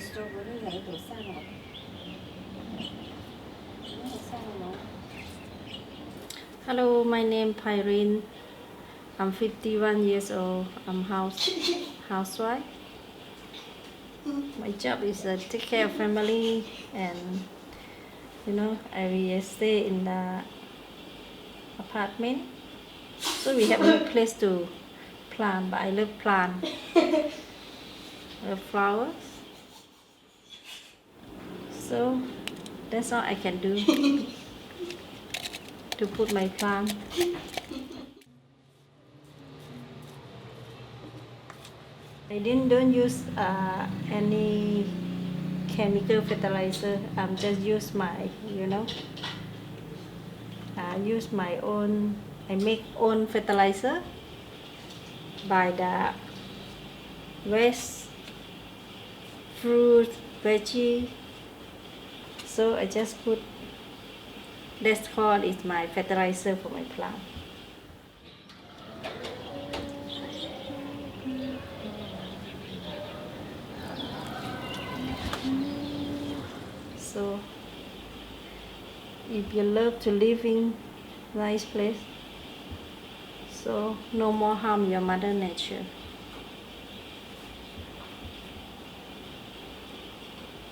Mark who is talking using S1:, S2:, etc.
S1: strawberry này để sang một. Hello, my name Pyrene. I'm 51 years old. I'm housewife. My job is to take care of family, and I will stay in the apartment. So we have no place to plant, but I love plant. I love flowers. So that's all I can do to put my plant. I don't use any chemical fertilizer. I'm just use my use my own. I make own fertilizer by the waste fruit, veggie. So I just put, that's called is my fertilizer for my plant. So if you love to live in nice place, so no more harm your mother nature.